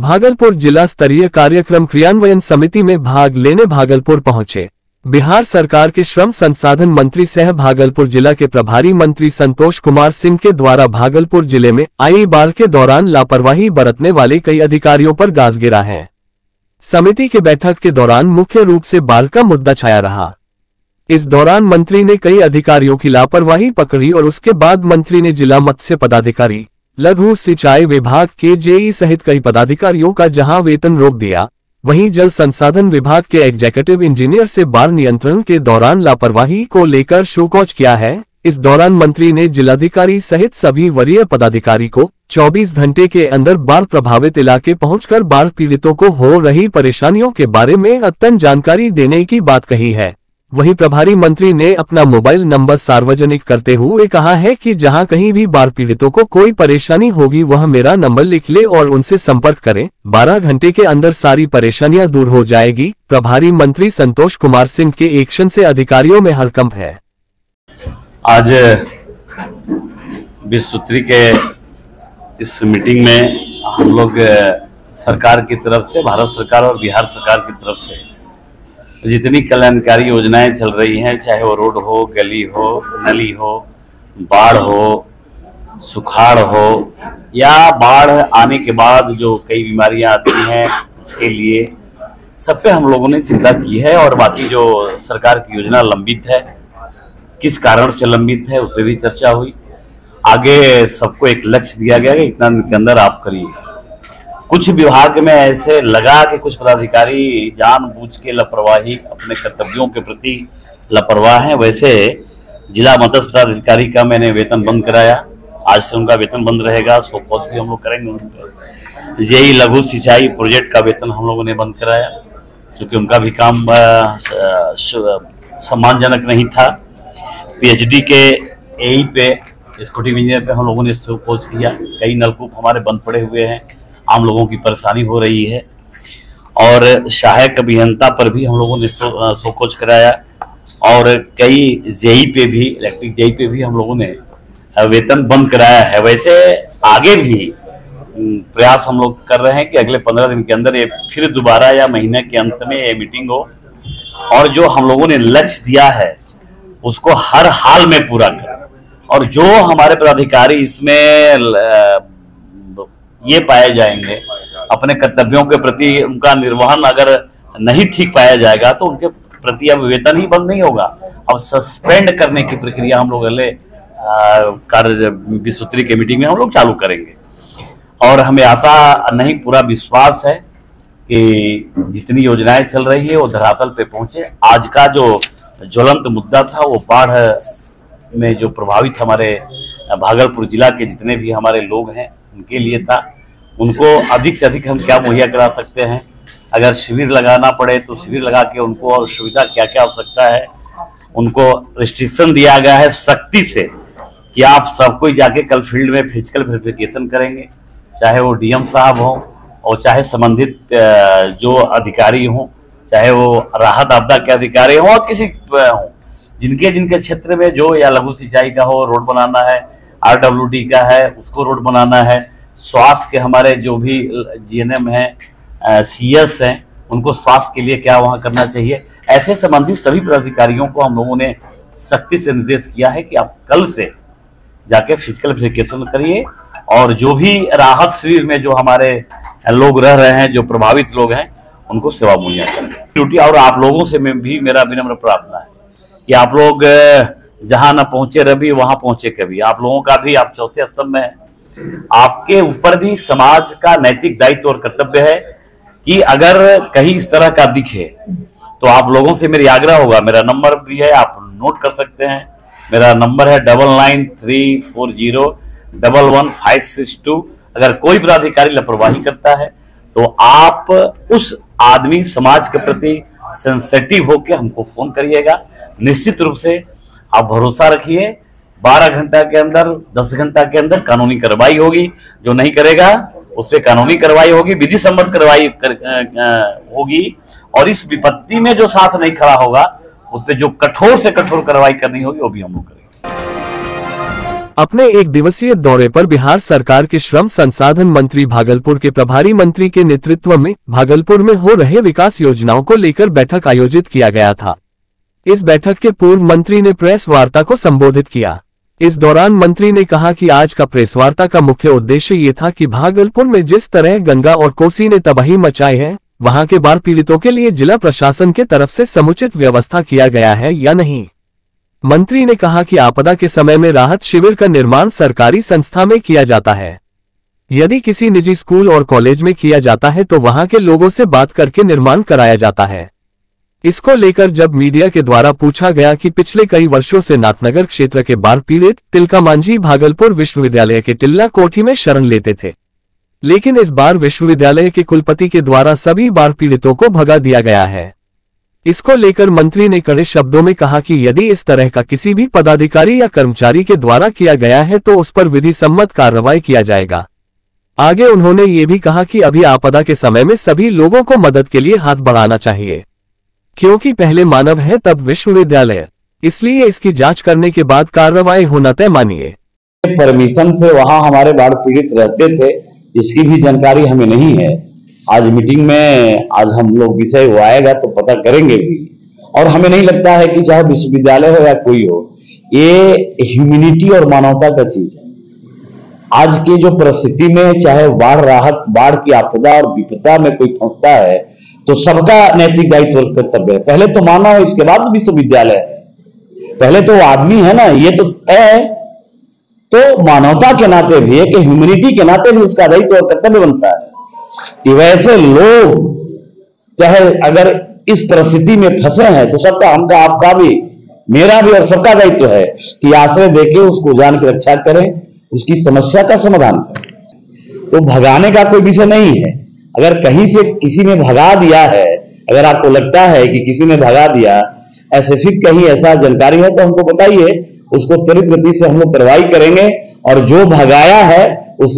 भागलपुर जिला स्तरीय कार्यक्रम क्रियान्वयन समिति में भाग लेने भागलपुर पहुंचे बिहार सरकार के श्रम संसाधन मंत्री सह भागलपुर जिला के प्रभारी मंत्री संतोष कुमार सिंह के द्वारा भागलपुर जिले में आई बाढ़ के दौरान लापरवाही बरतने वाले कई अधिकारियों पर गाज गिरा है। समिति के बैठक के दौरान मुख्य रूप से बाढ़ का मुद्दा छाया रहा। इस दौरान मंत्री ने कई अधिकारियों की लापरवाही पकड़ी और उसके बाद मंत्री ने जिला मत्स्य पदाधिकारी, लघु सिंचाई विभाग के जेई सहित कई पदाधिकारियों का जहां वेतन रोक दिया, वहीं जल संसाधन विभाग के एग्जीक्यूटिव इंजीनियर से बाढ़ नियंत्रण के दौरान लापरवाही को लेकर शोकॉज किया है। इस दौरान मंत्री ने जिलाधिकारी सहित सभी वरीय पदाधिकारी को 24 घंटे के अंदर बाढ़ प्रभावित इलाके पहुंचकर बाढ़ पीड़ितों को हो रही परेशानियों के बारे में अद्यतन जानकारी देने की बात कही है। वहीं प्रभारी मंत्री ने अपना मोबाइल नंबर सार्वजनिक करते हुए कहा है कि जहां कहीं भी बाढ़ पीड़ितों को कोई परेशानी होगी वह मेरा नंबर लिख ले और उनसे संपर्क करें। 12 घंटे के अंदर सारी परेशानियां दूर हो जाएगी। प्रभारी मंत्री संतोष कुमार सिंह के एक्शन से अधिकारियों में हड़कंप है। आज 20 सूत्री के इस मीटिंग में हम लोग सरकार की तरफ से, भारत सरकार और बिहार सरकार की तरफ से जितनी कल्याणकारी योजनाएं चल रही हैं, चाहे वो रोड हो, गली हो, नली हो, बाढ़ हो, सुखाड़ हो या बाढ़ आने के बाद जो कई बीमारियां आती हैं उसके लिए, सब पे हम लोगों ने चिंता की है। और बाकी जो सरकार की योजना लंबित है, किस कारण से लंबित है, उस पर भी चर्चा हुई। आगे सबको एक लक्ष्य दिया गया कि इतना दिन के अंदर आप करिए। कुछ विभाग में ऐसे लगा कि कुछ पदाधिकारी जानबूझ के लापरवाही, अपने कर्तव्यों के प्रति लापरवाह हैं। वैसे जिला मत्स्य पदाधिकारी का मैंने वेतन बंद कराया, आज से उनका वेतन बंद रहेगा। सोपॉज भी हम लोग करेंगे। जेई लघु सिंचाई प्रोजेक्ट का वेतन हम लोगों ने बंद कराया, क्योंकि उनका भी काम सम्मानजनक नहीं था। पीएचडी के एई पे, एक्जीक्यूटिव इंजीनियर पे हम लोगों ने सोपॉज किया। कई नलकूप हमारे बंद पड़े हुए हैं, आम लोगों की परेशानी हो रही है। और सहायक अभियंता पर भी हम लोगों ने सोकोच कराया और कई जेई पे भी, इलेक्ट्रिक जेई पे भी हम लोगों ने वेतन बंद कराया है। वैसे आगे भी प्रयास हम लोग कर रहे हैं कि अगले 15 दिन के अंदर ये फिर दोबारा या महीने के अंत में ये मीटिंग हो और जो हम लोगों ने लक्ष्य दिया है उसको हर हाल में पूरा करें। और जो हमारे पदाधिकारी इसमें ये पाए जाएंगे, अपने कर्तव्यों के प्रति उनका निर्वहन अगर नहीं ठीक पाया जाएगा तो उनके प्रति अब वेतन ही बंद नहीं होगा, अब सस्पेंड करने की प्रक्रिया हम लोग अगले कार्य 20 सूत्री के मीटिंग में हम लोग चालू करेंगे। और हमें आशा नहीं, पूरा विश्वास है कि जितनी योजनाएं चल रही है वो धरातल पे पहुंचे। आज का जो ज्वलंत मुद्दा था वो बाढ़ में जो प्रभावित हमारे भागलपुर जिला के जितने भी हमारे लोग हैं उनके लिए था। उनको अधिक से अधिक हम क्या मुहैया करा सकते हैं, अगर शिविर लगाना पड़े तो शिविर लगा के उनको और सुविधा क्या क्या आवश्यकता है। उनको रिस्ट्रिक्शन दिया गया है सख्ती से कि आप सब कोई जाके कल फील्ड में फिजिकल वेरिफिकेशन करेंगे, चाहे वो डीएम साहब हों और चाहे संबंधित जो अधिकारी हों, चाहे वो राहत आपदा के अधिकारी हों और किसी हों, जिनके जिनके क्षेत्र में जो या लघु सिंचाई का हो, रोड बनाना है, आरडब्ल्यूडी का है उसको रोड बनाना है, स्वास्थ्य के हमारे जो भी जीएनएम हैं, सीएस हैं, उनको स्वास्थ्य के लिए क्या वहाँ करना चाहिए, ऐसे संबंधित सभी पदाधिकारियों को हम लोगों ने सख्ती से निर्देश किया है कि आप कल से जाके फिजिकल वेरिफिकेशन करिए। और जो भी राहत शिविर में जो हमारे लोग रह रहे हैं, जो प्रभावित लोग हैं, उनको सेवा मुहैया करें ड्यूटी। और आप लोगों से भी मेरा विनम्र प्रार्थना है कि आप लोग जहां न पहुंचे रवि वहां पहुंचे कभी। आप लोगों का भी, आप चौथे स्तंभ में है, आपके ऊपर भी समाज का नैतिक दायित्व और कर्तव्य है कि अगर कहीं इस तरह का दिखे तो आप लोगों से मेरी आग्रह होगा, मेरा नंबर भी है, आप नोट कर सकते हैं। मेरा नंबर है 9934011562। अगर कोई पदाधिकारी लापरवाही करता है तो आप उस आदमी समाज के प्रति सेंसिटिव होकर हमको फोन करिएगा। निश्चित रूप से आप भरोसा रखिए, 12 घंटा के अंदर, 10 घंटा के अंदर कानूनी कार्रवाई होगी। जो नहीं करेगा उस पर कानूनी कार्रवाई होगी, विधि सम्मत कार्रवाई होगी। और इस विपत्ति में जो साथ नहीं खड़ा होगा उस पर जो कठोर से कठोर कार्रवाई करनी होगी वो भी हम लोग करेंगे। अपने एक दिवसीय दौरे पर बिहार सरकार के श्रम संसाधन मंत्री भागलपुर के प्रभारी मंत्री के नेतृत्व में भागलपुर में हो रहे विकास योजनाओं को लेकर बैठक आयोजित किया गया था। इस बैठक के पूर्व मंत्री ने प्रेस वार्ता को संबोधित किया। इस दौरान मंत्री ने कहा कि आज का प्रेस वार्ता का मुख्य उद्देश्य ये था कि भागलपुर में जिस तरह गंगा और कोसी ने तबाही मचाई है, वहां के बाढ़ पीड़ितों के लिए जिला प्रशासन के तरफ से समुचित व्यवस्था किया गया है या नहीं। मंत्री ने कहा कि आपदा के समय में राहत शिविर का निर्माण सरकारी संस्था में किया जाता है। यदि किसी निजी स्कूल और कॉलेज में किया जाता है तो वहां के लोगों से बात करके निर्माण कराया जाता है। इसको लेकर जब मीडिया के द्वारा पूछा गया कि पिछले कई वर्षों से नाथनगर क्षेत्र के बाढ़ पीड़ित तिलका मांझी भागलपुर विश्वविद्यालय के टिल्ला कोठी में शरण लेते थे, लेकिन इस बार विश्वविद्यालय के कुलपति के द्वारा सभी बाढ़ पीड़ितों को भगा दिया गया है। इसको लेकर मंत्री ने कड़े शब्दों में कहा कि यदि इस तरह का किसी भी पदाधिकारी या कर्मचारी के द्वारा किया गया है तो उस पर विधि सम्मत कार्रवाई किया जाएगा। आगे उन्होंने ये भी कहा कि अभी आपदा के समय में सभी लोगों को मदद के लिए हाथ बढ़ाना चाहिए, क्योंकि पहले मानव है तब विश्वविद्यालय, इसलिए इसकी जांच करने के बाद कार्रवाई होना तय मानिए। परमिशन से वहां हमारे बाढ़ पीड़ित रहते थे, इसकी भी जानकारी हमें नहीं है। आज मीटिंग में आज हम लोग विषय वो आएगा तो पता करेंगे भी। और हमें नहीं लगता है कि चाहे विश्वविद्यालय हो या कोई हो, ये ह्यूमैनिटी और मानवता का चीज है। आज की जो परिस्थिति में चाहे बाढ़ राहत, बाढ़ की आपदा और विपदा में कोई फंसता है तो सबका नैतिक दायित्व और कर्तव्य है। पहले तो मानव, इसके बाद विश्वविद्यालय है। पहले तो वो आदमी है ना, ये तो है। तो मानवता के नाते भी, एक ह्यूमैनिटी के नाते भी उसका दायित्व और कर्तव्य बनता है कि वैसे लोग चाहे अगर इस परिस्थिति में फंसे हैं तो सबका, हमका, आपका भी, मेरा भी और सबका दायित्व है कि आश्रय देके उसको जान की रक्षा करें, उसकी समस्या का समाधान करें। तो भगाने का कोई विषय नहीं है। अगर कहीं से किसी ने भगा दिया है, अगर आपको लगता है कि किसी ने भगा दिया, स्पेसिफिक कहीं ऐसा जानकारी है तो हमको बताइए, उसको त्वरित गति से हम लोग कार्रवाई करेंगे और जो भगाया है उस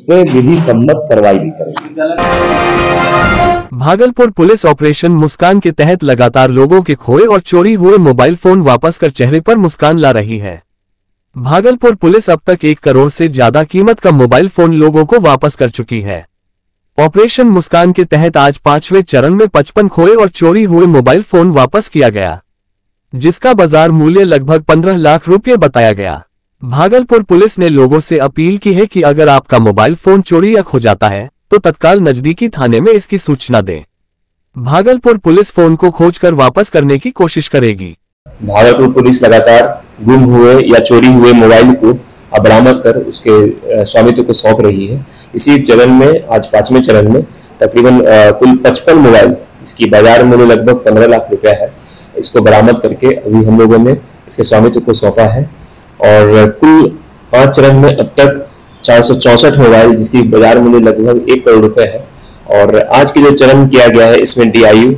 पे विधि सम्मत कार्रवाई भी करेंगे। भागलपुर पुलिस ऑपरेशन मुस्कान के तहत लगातार लोगों के खोए और चोरी हुए मोबाइल फोन वापस कर चेहरे पर मुस्कान ला रही है। भागलपुर पुलिस अब तक 1 करोड़ से ज्यादा कीमत का मोबाइल फोन लोगों को वापस कर चुकी है। ऑपरेशन मुस्कान के तहत आज 5वें चरण में 55 खोए और चोरी हुए मोबाइल फोन वापस किया गया, जिसका बाजार मूल्य लगभग 15 लाख रुपए बताया गया। भागलपुर पुलिस ने लोगों से अपील की है कि अगर आपका मोबाइल फोन चोरी या खो जाता है तो तत्काल नजदीकी थाने में इसकी सूचना दें। भागलपुर पुलिस फोन को खोजकर वापस करने की कोशिश करेगी। भागलपुर पुलिस लगातार गुम हुए या चोरी हुए मोबाइल को बरामद कर उसके स्वामित्व को सौंप रही है। इसी चरण में आज 5वें चरण में तकरीबन कुल 55 मोबाइल, इसकी बाजार मूल्य लगभग 15 लाख रुपया है, इसको बरामद करके अभी हम लोगों ने इसके स्वामित्व को सौंपा है। और कुल 5 चरण में अब तक 464 मोबाइल, जिसकी बाजार मूल्य लगभग 1 करोड़ रुपए है। और आज की जो चरण किया गया है इसमें DIU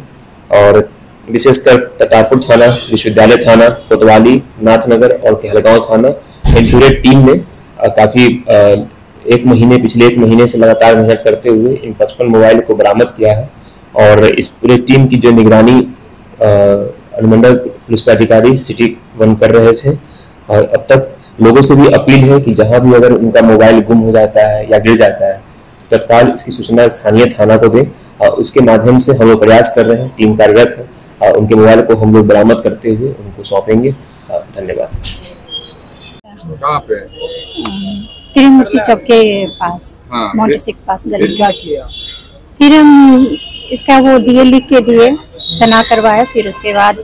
और विशेषकर ततापुर थाना, विश्वविद्यालय थाना, कोतवाली, नाथनगर और कहलगांव थाना, इन पूरे टीम ने काफी पिछले एक महीने से लगातार मेहनत करते हुए इन 55 मोबाइल को बरामद किया है। और इस पूरे टीम की जो निगरानी अनुमंडल पुलिस अधिकारी सिटी 1 कर रहे थे। और अब तक लोगों से भी अपील है कि जहां भी अगर उनका मोबाइल गुम हो जाता है या गिर जाता है तत्काल इसकी सूचना स्थानीय थाना को दें। और उसके माध्यम से हम लोग प्रयास कर रहे हैं, टीम कार्यरत है, उनके मोबाइल को हम लोग बरामद करते हुए उनको सौंपेंगे। धन्यवाद। कहाँ पे? त्रिमूर्ति चौक के पास, हाँ, मोंटेसी के पास गली। क्या किया? फिर हम इसका वो दिए, लिख के दिए, सना करवाए। फिर उसके बाद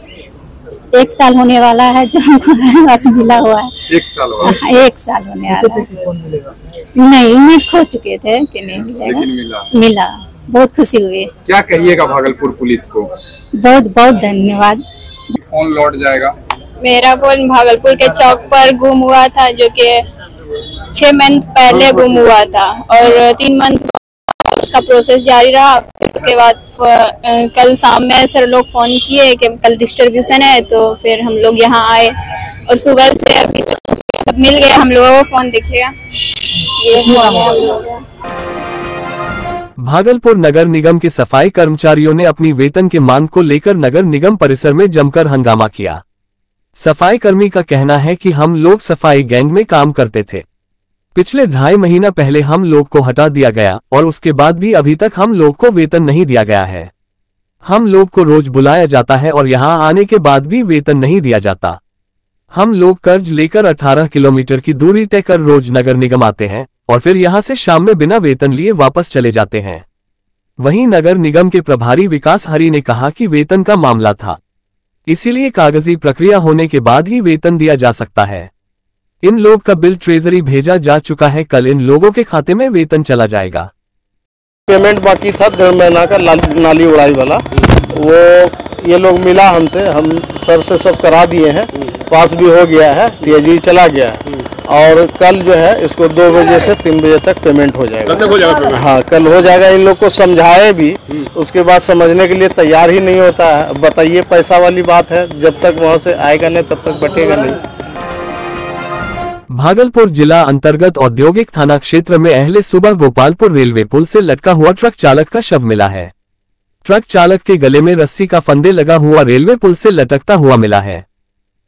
1 साल होने वाला है जो हमको आज मिला हुआ है। 1 साल हुआ? 1 साल होने वाला है। नहीं, उम्मीद खो चुके थे कि नहीं मिलेगा, लेकिन मिला। बहुत खुशी हुई। क्या कहिएगा भागलपुर पुलिस को? बहुत बहुत धन्यवाद। फोन लौट जाएगा। मेरा फोन भागलपुर के चौक पर गुम हुआ था, जो कि 6 मंथ पहले गुम हुआ था और 3 मंथ उसका प्रोसेस जारी रहा। उसके बाद कल शाम में सर लोग फोन किए कि कल डिस्ट्रीब्यूशन है, तो फिर हम लोग यहाँ आए और सुबह से अभी तक मिल गया हम लोगों को फोन। देखिएगा ये भागलपुर नगर निगम के सफाई कर्मचारियों ने अपनी वेतन के मांग को लेकर नगर निगम परिसर में जमकर हंगामा किया। सफाई कर्मी का कहना है कि हम लोग सफाई गैंग में काम करते थे। पिछले 2.5 महीना पहले हम लोग को हटा दिया गया और उसके बाद भी अभी तक हम लोग को वेतन नहीं दिया गया है। हम लोग को रोज बुलाया जाता है और यहाँ आने के बाद भी वेतन नहीं दिया जाता। हम लोग कर्ज लेकर 18 किलोमीटर की दूरी तय कर रोज नगर निगम आते हैं और फिर यहाँ से शाम में बिना वेतन लिए वापस चले जाते हैं। वहीं नगर निगम के प्रभारी विकास हरी ने कहा कि वेतन का मामला था, इसीलिए कागजी प्रक्रिया होने के बाद ही वेतन दिया जा सकता है। इन लोग का बिल ट्रेजरी भेजा जा चुका है, कल इन लोगों के खाते में वेतन चला जाएगा। पेमेंट बाकी था 1.5 महीना का नाली उड़ाई वाला, वो ये लोग मिला हमसे, हम सर से सब करा दिए हैं, पास भी हो गया है, टीएजी चला गया है और कल जो है इसको 2 बजे से 3 बजे तक पेमेंट हो जाएगा। हाँ कल हो जाएगा। इन लोग को समझाए भी, उसके बाद समझने के लिए तैयार ही नहीं होता है। बताइए, पैसा वाली बात है, जब तक वहाँ से आएगा नहीं तब तक बटेगा नहीं। भागलपुर जिला अंतर्गत औद्योगिक थाना क्षेत्र में अहले सुबह गोपालपुर रेलवे पुल से लटका हुआ ट्रक चालक का शव मिला है। ट्रक चालक के गले में रस्सी का फंदे लगा हुआ रेलवे पुल से लटकता हुआ मिला है।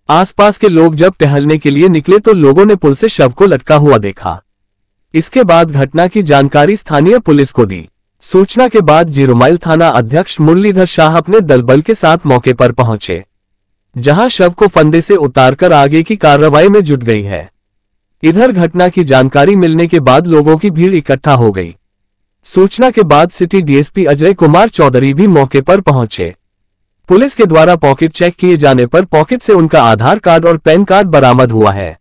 आसपास के लोग जब टहलने के लिए निकले तो लोगों ने पुल से शव को लटका हुआ देखा। इसके बाद घटना की जानकारी स्थानीय पुलिस को दी। सूचना के बाद जीरोमाइल थाना अध्यक्ष मुरलीधर शाह अपने दलबल के साथ मौके पर पहुंचे, जहां शव को फंदे से उतारकर आगे की कार्रवाई में जुट गई है। इधर घटना की जानकारी मिलने के बाद लोगों की भीड़ इकट्ठा हो गई। सूचना के बाद सिटी डीएसपी अजय कुमार चौधरी भी मौके पर पहुंचे। पुलिस के द्वारा पॉकेट चेक किए जाने पर पॉकेट से उनका आधार कार्ड और पैन कार्ड बरामद हुआ है।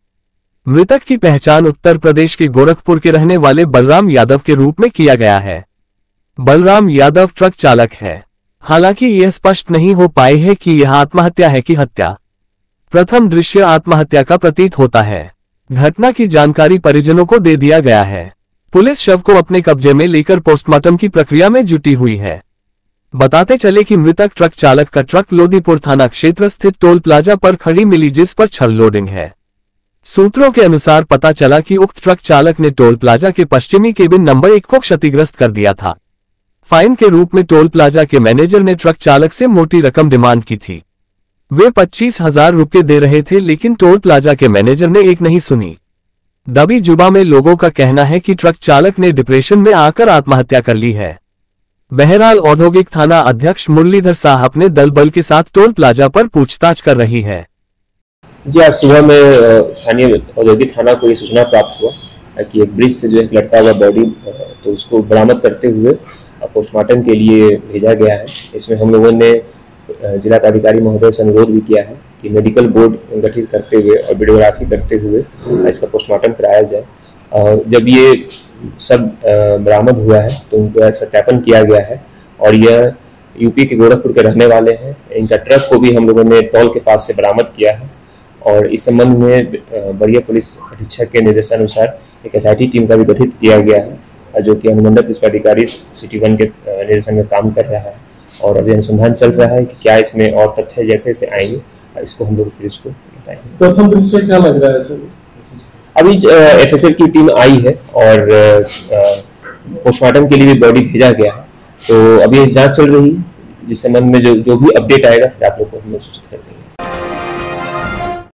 मृतक की पहचान उत्तर प्रदेश के गोरखपुर के रहने वाले बलराम यादव के रूप में किया गया है। बलराम यादव ट्रक चालक है। हालांकि यह स्पष्ट नहीं हो पाए है कि यह आत्महत्या है कि हत्या। प्रथम दृश्य आत्महत्या का प्रतीत होता है। घटना की जानकारी परिजनों को दे दिया गया है। पुलिस शव को अपने कब्जे में लेकर पोस्टमार्टम की प्रक्रिया में जुटी हुई है। बताते चले कि मृतक ट्रक चालक का ट्रक लोदीपुर थाना क्षेत्र स्थित टोल प्लाजा पर खड़ी मिली, जिस पर छल लोडिंग है। सूत्रों के अनुसार पता चला कि उक्त ट्रक चालक ने टोल प्लाजा के पश्चिमी केबिन नंबर 1 को क्षतिग्रस्त कर दिया था। फाइन के रूप में टोल प्लाजा के मैनेजर ने ट्रक चालक से मोटी रकम डिमांड की थी। वे 25,000 रुपये दे रहे थे, लेकिन टोल प्लाजा के मैनेजर ने एक नहीं सुनी। दबी जुबा में लोगों का कहना है कि ट्रक चालक ने डिप्रेशन में आकर आत्महत्या कर ली है। बहरहाल औद्योगिक थाना अध्यक्ष मुरलीधर शाह अपने दल बल के साथ टोल प्लाजा पर पूछताछ कर रही है। जी, आज सुबह में स्थानीय औद्योगिक थाना को ये सूचना प्राप्त हुआ कि एक ब्रिज से जो एक लटका हुआ बॉडी, तो उसको बरामद करते हुए पोस्टमार्टम के लिए भेजा गया है। इसमें हम लोगों ने जिला अधिकारी महोदय से अनुरोध भी किया है कि मेडिकल बोर्ड गठित करते हुए और वीडियोग्राफी करते हुए इसका पोस्टमार्टम कराया जाए। जब ये सब बरामद हुआ है तो उनका सत्यापन किया गया है और यह यूपी के गोरखपुर के रहने वाले हैं। इनका ट्रक को भी हम लोगों ने टोल के पास से बरामद किया है और इस संबंध में बड़िया पुलिस अधीक्षक के निर्देशानुसार एक एसआईटी टीम का भी गठित किया गया है, जो कि अनुमंडल पुलिस अधिकारी सिटी 1 के निर्देशन में काम कर रहा है और अभी अनुसंधान चल रहा है कि क्या इसमें और तथ्य जैसे जैसे आएंगे इसको हम लोग फिर इसको बताएंगे। प्रथम दृष्टि क्या लग रहा है सर? अभी एफएसएल की टीम आई है और पोस्टमार्टम के लिए भी बॉडी भेजा गया है, तो अभी जांच चल रही है। जिस संबंध में जो भी अपडेट आएगा फिर आप लोग को हम सूचित कर देंगे।